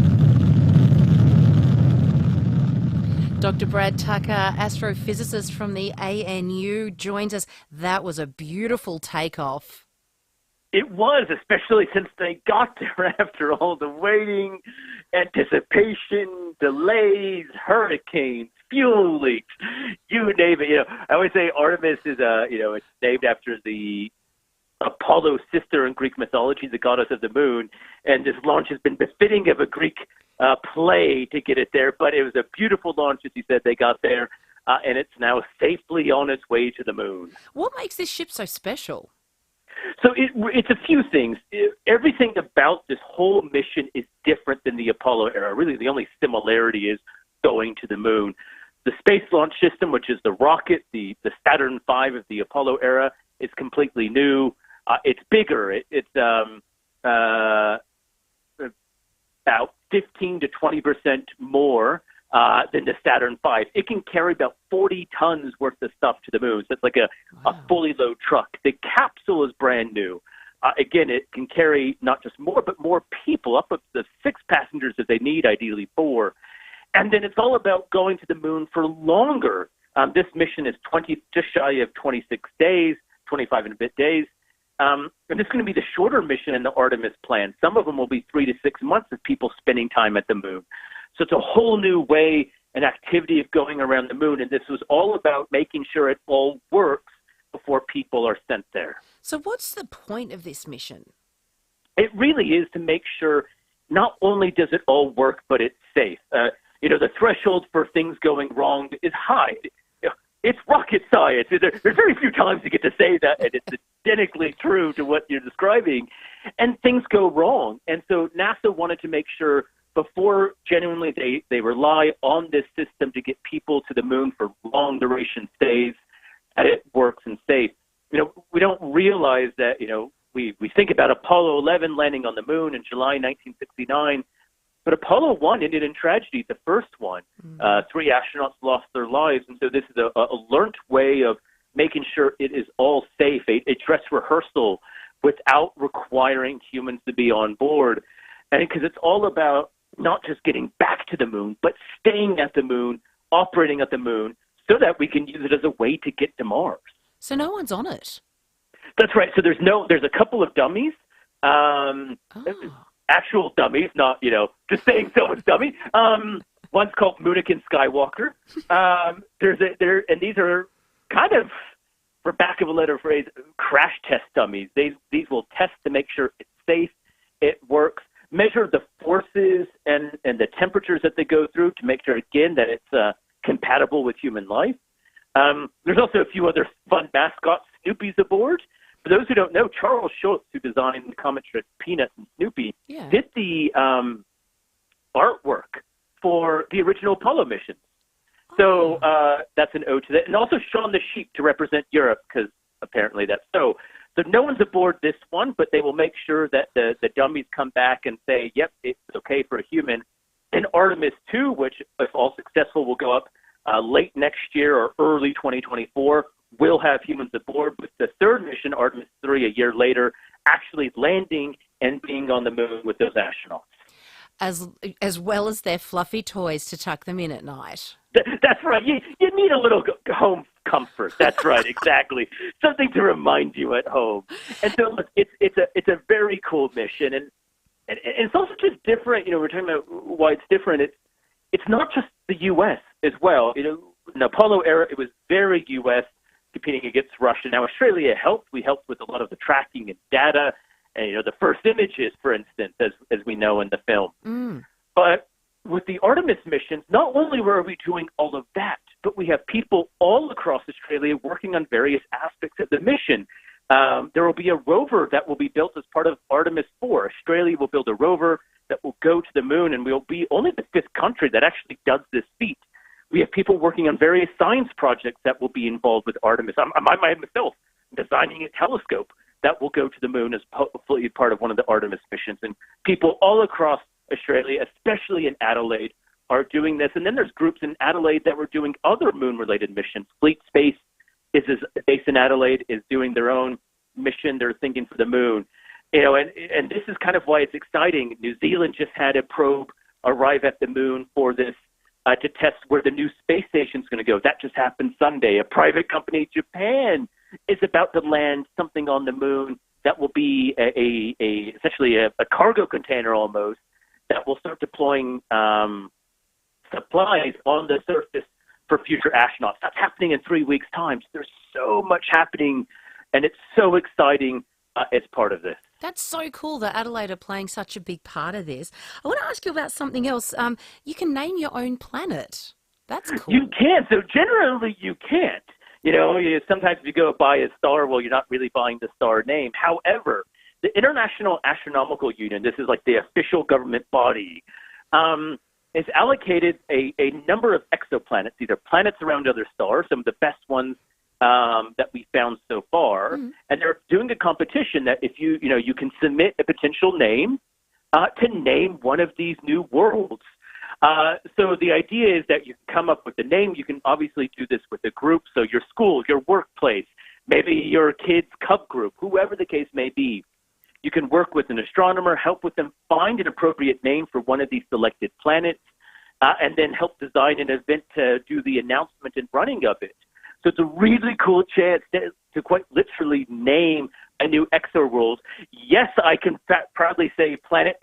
Dr. Brad Tucker, astrophysicist from the ANU, joins us. That was a beautiful takeoff. It was, especially since they got there after all the waiting, anticipation, delays, hurricanes, fuel leaks, you name it. I always say Artemis is it's named after the Apollo sister in Greek mythology, the goddess of the moon, and this launch has been befitting of a Greek play to get it there. But it was a beautiful launch, as you said. They got there, and it's now safely on its way to the moon. What makes this ship so special? So it's a few things. Everything about this whole mission is different than the Apollo era. Really, the only similarity is going to the moon. The Space Launch System, which is the rocket, the Saturn V of the Apollo era, is completely new. It's bigger. It's about 15 to 20% more than the Saturn V. It can carry about 40 tons worth of stuff to the moon. So it's like a fully load truck. The capsule is brand new. Again, it can carry not just more, but more people, up to 6 passengers that they need, ideally 4. And then it's all about going to the moon for longer. This mission is just shy of 26 days, 25 and a bit days. And it's going to be the shorter mission in the Artemis plan. Some of them will be 3 to 6 months of people spending time at the moon. So it's a whole new way, an activity of going around the moon. And this was all about making sure it all works before people are sent there. So what's the point of this mission? It really is to make sure not only does it all work, but it's safe. The threshold for things going wrong is high. It's rocket science. There's very few times you get to say that, and it's identically true to what you're describing. And things go wrong. And so NASA wanted to make sure before genuinely they rely on this system to get people to the moon for long duration stays, that it works and safe. We don't realize that, we think about Apollo 11 landing on the moon in July 1969, but Apollo 1 ended in tragedy, the first one. 3 astronauts lost their lives, and so this is a learned way of making sure it is all safe, a dress rehearsal without requiring humans to be on board. And because it's all about not just getting back to the moon, but staying at the moon, operating at the moon, so that we can use it as a way to get to Mars. So no one's on it? That's right. So there's a couple of dummies, actual dummies, not, just saying someone's dummy. One's called Munich and Skywalker. And these are kind of, for back of a letter phrase, crash test dummies. These will test to make sure it's safe, it works, measure the forces and the temperatures that they go through to make sure, again, that it's compatible with human life. There's also a few other fun mascots. Snoopy's aboard. For those who don't know, Charles Schulz, who designed the comic strip Peanuts and Snoopy, did the artwork for the original Apollo missions. So that's an ode to that. And also Shaun the Sheep to represent Europe, because apparently that's so. So no one's aboard this one, but they will make sure that the dummies come back and say, yep, it's okay for a human. And Artemis 2, which, if all successful, will go up late next year or early 2024, will have humans aboard, with the third mission, Artemis 3, a year later, actually landing and being on the moon with those astronauts. As well as their fluffy toys to tuck them in at night. That's right. You need a little home comfort. That's right, exactly. Something to remind you at home. And so look, it's a very cool mission, and it's also just different. We're talking about why it's different. It's not just the U.S. as well. In the Apollo era, it was very U.S. competing against Russia. Now, Australia helped. We helped with a lot of the tracking and data, and the first images, for instance, as we know in the film. But with the Artemis missions, not only were we doing all of that, but we have people all across Australia working on various aspects of the mission. There will be a rover that will be built as part of Artemis 4. Australia will build a rover that will go to the moon, and we'll be only the 5th country that actually does this feat. We have people working on various science projects that will be involved with Artemis. I myself designing a telescope that will go to the moon as hopefully part of one of the Artemis missions. And people all across Australia, especially in Adelaide, are doing this. And then there's groups in Adelaide that were doing other moon-related missions. Fleet Space is based in Adelaide, is doing their own mission. They're thinking for the moon. And this is kind of why it's exciting. New Zealand just had a probe arrive at the moon for this to test where the new space station is going to go. That just happened Sunday. A private company, Japan, is about to land something on the moon that will be essentially a cargo container almost that will start deploying supplies on the surface for future astronauts. That's happening in 3 weeks' time. So there's so much happening, and it's so exciting as part of this. That's so cool that Adelaide are playing such a big part of this. I want to ask you about something else. You can name your own planet. That's cool. You can. So generally you can't. Sometimes if you go buy a star, well, you're not really buying the star name. However, the International Astronomical Union, this is like the official government body, has allocated a number of exoplanets, either planets around other stars, some of the best ones that we found so far, and they're doing a competition that if you can submit a potential name to name one of these new worlds. So the idea is that you can come up with the name. You can obviously do this with a group, so your school, your workplace, maybe your kids' cub group, whoever the case may be. You can work with an astronomer, help with them find an appropriate name for one of these selected planets, and then help design an event to do the announcement and running of it. So it's a really cool chance to quite literally name a new exoworld. Yes, I can proudly say Planet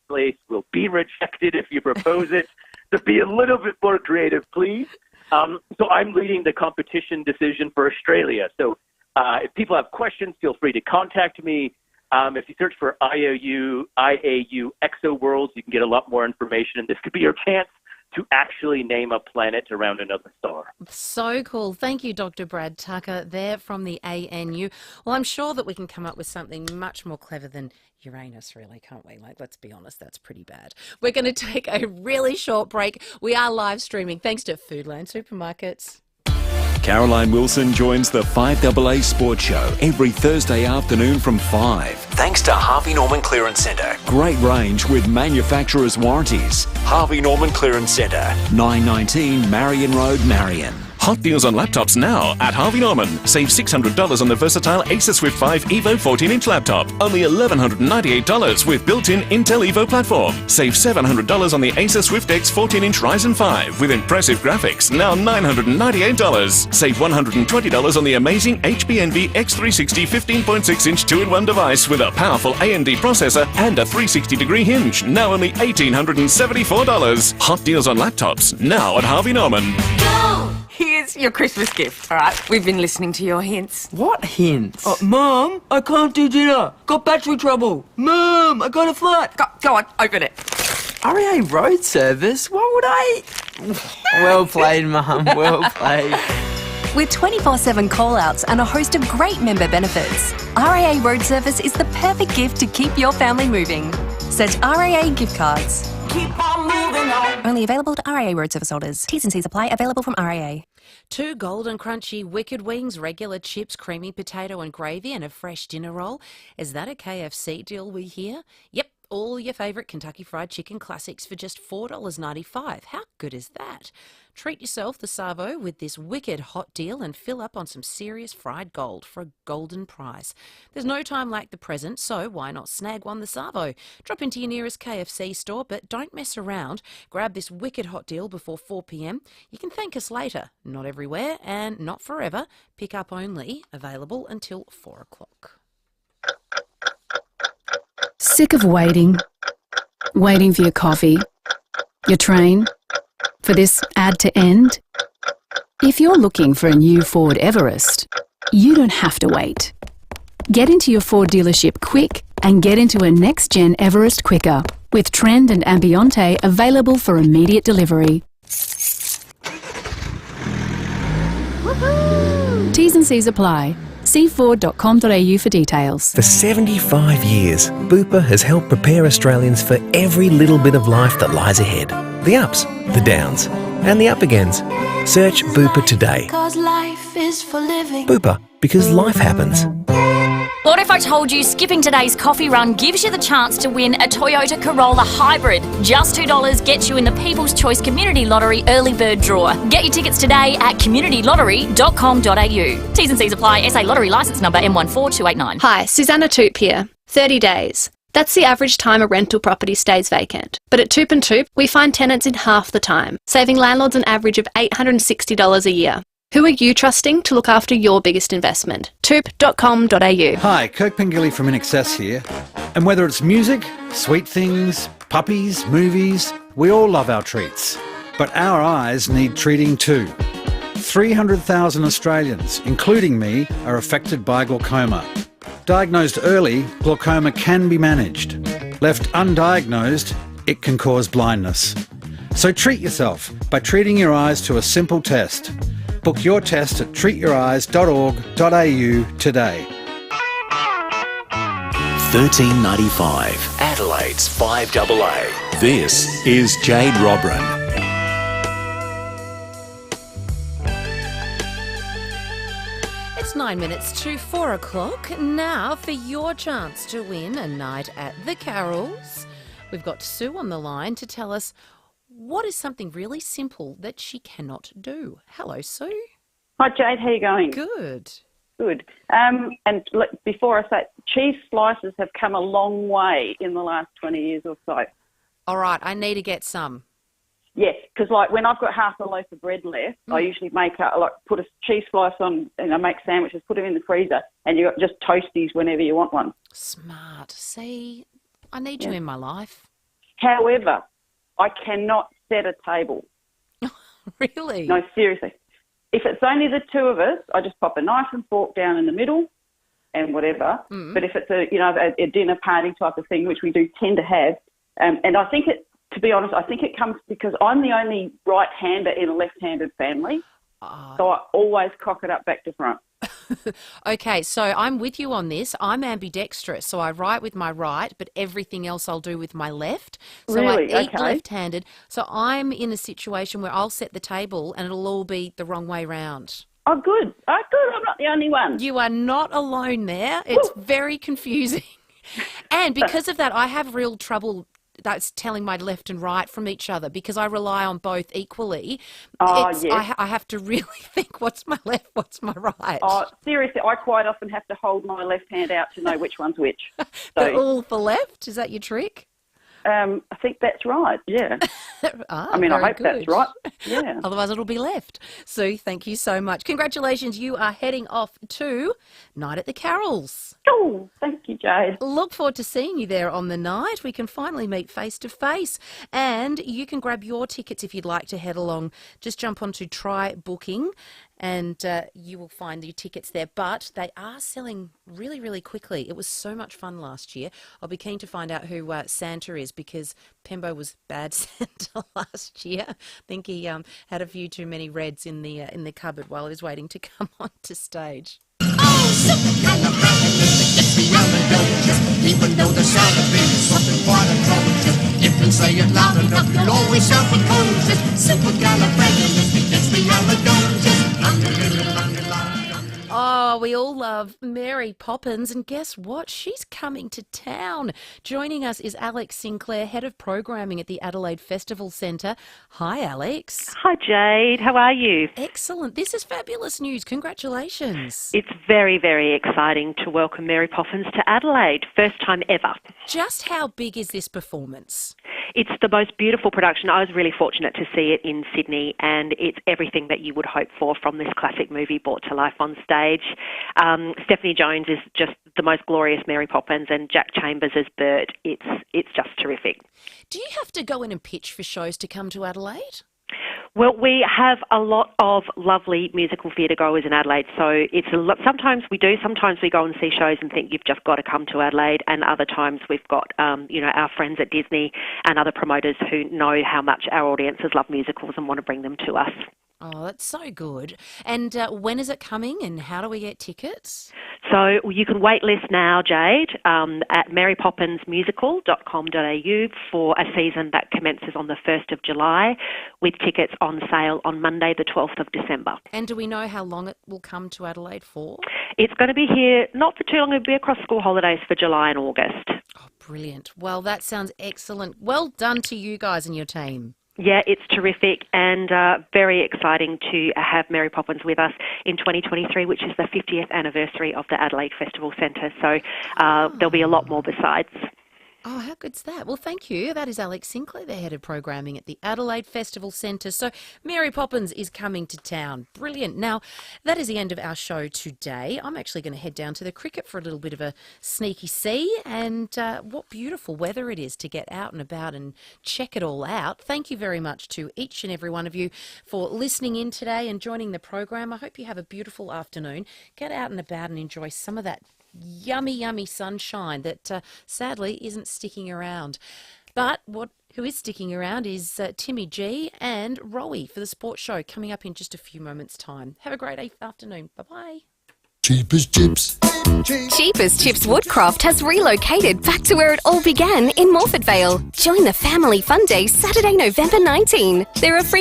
Place will be rejected if you propose it. So be a little bit more creative, please. So I'm leading the competition decision for Australia. So if people have questions, feel free to contact me. If you search for IAU exoworlds, you can get a lot more information, and this could be your chance to actually name a planet around another star. So cool. Thank you, Dr. Brad Tucker, there from the ANU. Well, I'm sure that we can come up with something much more clever than Uranus, really, can't we? Let's be honest, that's pretty bad. We're going to take a really short break. We are live streaming thanks to Foodland Supermarkets. Caroline Wilson joins the FIVEAA Sports Show every Thursday afternoon from 5. Thanks to Harvey Norman Clearance Centre. Great range with manufacturer's warranties. Harvey Norman Clearance Centre. 919 Marion Road, Marion. Hot deals on laptops now at Harvey Norman. Save $600 on the versatile Acer Swift 5 Evo 14-inch laptop. Only $1,198 with built-in Intel Evo platform. Save $700 on the Acer Swift X 14-inch Ryzen 5 with impressive graphics. Now $998. Save $120 on the amazing HP Envy X360 15.6-inch 2-in-1 device with a powerful AMD processor and a 360-degree hinge. Now only $1,874. Hot deals on laptops now at Harvey Norman. Go! Here's your Christmas gift, all right? We've been listening to your hints. What hints? Mum, I can't do dinner. Got battery trouble. Mum, I got a flat. Go on, open it. REA Road Service? Why would I? Well played, Mum. Well played. With 24/7 call-outs and a host of great member benefits, REA Road Service is the perfect gift to keep your family moving. Search REA gift cards. Keep on moving on. Only available to REA Road Service holders. T's and C's apply. Available from REA. 2 golden crunchy wicked wings, regular chips, creamy potato and gravy, and a fresh dinner roll. Is that a KFC deal we hear? Yep. All your favourite Kentucky Fried Chicken classics for just $4.95. How good is that? Treat yourself, the Savo, with this wicked hot deal and fill up on some serious fried gold for a golden price. There's no time like the present, so why not snag one the Savo? Drop into your nearest KFC store, but don't mess around. Grab this wicked hot deal before 4 p.m. You can thank us later. Not everywhere and not forever. Pick up only. Available until 4 o'clock. Sick of waiting? Waiting for your coffee, your train, for this ad to end? If you're looking for a new Ford Everest, you don't have to wait. Get into your Ford dealership quick and get into a next-gen Everest quicker with Trend and Ambiente available for immediate delivery. Woohoo! T's and C's apply. See Ford.com.au for details. For 75 years, Bupa has helped prepare Australians for every little bit of life that lies ahead. The ups, the downs, and the up-agains. Search Bupa today. 'Cause life is for living. Bupa, because life happens. What if I told you skipping today's coffee run gives you the chance to win a Toyota Corolla Hybrid? Just $2 gets you in the People's Choice Community Lottery Early Bird Draw. Get your tickets today at communitylottery.com.au. T's and C's apply. SA Lottery Licence Number M14289. Hi, Susanna Toop here. 30 days. That's the average time a rental property stays vacant. But at Toop and Toop, we find tenants in half the time, saving landlords an average of $860 a year. Who are you trusting to look after your biggest investment? Toop.com.au. Hi, Kirk Pengilly from InXS here. And whether it's music, sweet things, puppies, movies, we all love our treats. But our eyes need treating too. 300,000 Australians, including me, are affected by glaucoma. Diagnosed early, glaucoma can be managed. Left undiagnosed, it can cause blindness. So treat yourself by treating your eyes to a simple test. Book your test at treatyoureyes.org.au today. $13.95. Adelaide's 5AA. This is Jade Robran. It's 9 minutes to 4 o'clock. Now for your chance to win a night at the Carols. We've got Sue on the line to tell us what is something really simple that she cannot do. Hello, Sue. Hi, Jade. How you going? Good. Good. And before I say, cheese slices have come a long way in the last 20 years or so. All right, I need to get some. Yes, because when I've got half a loaf of bread left, I usually put a cheese slice on, and I make sandwiches, put them in the freezer, and you got just toasties whenever you want one. Smart. See, I need you in my life. However, I cannot set a table. Really? No, seriously. If it's only the two of us, I just pop a knife and fork down in the middle and whatever. But if it's a dinner party type of thing, which we do tend to have, and I think to be honest, I think it comes because I'm the only right-hander in a left-handed family, so I always cock it up back to front. Okay, so I'm with you on this. I'm ambidextrous, so I write with my right, but everything else I'll do with my left. So Really? I eat Okay. left-handed. So I'm in a situation where I'll set the table and it'll all be the wrong way round. Oh, good. Oh, good. I'm not the only one. You are not alone there. It's very confusing. And because of that, I have real trouble that's telling my left and right from each other because I rely on both equally. Yes. I have to really think what's my left, what's my right. Oh, seriously, I quite often have to hold my left hand out to know which one's which. But all for left? Is that your trick? I think that's right, yeah. I very hope good. that's right. Yeah. Otherwise it'll be left. Sue, thank you so much. Congratulations, you are heading off to Night at the Carols. Oh, thank you, Jade. Look forward to seeing you there on the night. We can finally meet face to face. And you can grab your tickets if you'd like to head along. Just jump onto Try Booking and you will find your tickets there. But they are selling really, really quickly. It was so much fun last year. I'll be keen to find out who Santa is because Pembo was bad Santa last year. I think he had a few too many reds in the cupboard while he was waiting to come onto stage. Even though the sound of it is something quite atrocious, if you say it loud enough, you'll always sound precocious. Supercalifragilisticexpialidocious. Oh, we all love Mary Poppins, and guess what? She's coming to town. Joining us is Alex Sinclair, Head of Programming at the Adelaide Festival Centre. Hi, Alex. Hi, Jade. How are you? Excellent. This is fabulous news. Congratulations. It's very, very exciting to welcome Mary Poppins to Adelaide. First time ever. Just how big is this performance? It's the most beautiful production. I was really fortunate to see it in Sydney, and it's everything that you would hope for from this classic movie brought to life on stage. Stephanie Jones is just the most glorious Mary Poppins, and Jack Chambers as Bert. It's just terrific. Do you have to go in and pitch for shows to come to Adelaide? Well, we have a lot of lovely musical theatre goers in Adelaide, so it's a lot. Sometimes we do, sometimes we go and see shows and think you've just got to come to Adelaide, and other times we've got, our friends at Disney and other promoters who know how much our audiences love musicals and want to bring them to us. Oh, that's so good. And when is it coming and how do we get tickets? So you can wait list now, Jade, at marypoppinsmusical.com.au for a season that commences on the 1st of July with tickets on sale on Monday the 12th of December. And do we know how long it will come to Adelaide for? It's going to be here not for too long. It'll be across school holidays for July and August. Oh, brilliant. Well, that sounds excellent. Well done to you guys and your team. Yeah, it's terrific and very exciting to have Mary Poppins with us in 2023, which is the 50th anniversary of the Adelaide Festival Centre. So there'll be a lot more besides. Oh, how good's that? Well, thank you. That is Alex Sinclair, the head of programming at the Adelaide Festival Centre. So Mary Poppins is coming to town. Brilliant. Now, that is the end of our show today. I'm actually going to head down to the cricket for a little bit of a sneaky see, and what beautiful weather it is to get out and about and check it all out. Thank you very much to each and every one of you for listening in today and joining the program. I hope you have a beautiful afternoon. Get out and about and enjoy some of that yummy sunshine that sadly isn't sticking around. But who is sticking around is Timmy G and Rowey for the sports show coming up in just a few moments' time. Have a great afternoon. Bye-bye. Cheapest Chips. Cheapest Chips Woodcroft has relocated back to where it all began in Morford Vale. Join the Family Fun Day Saturday, November 19. There are free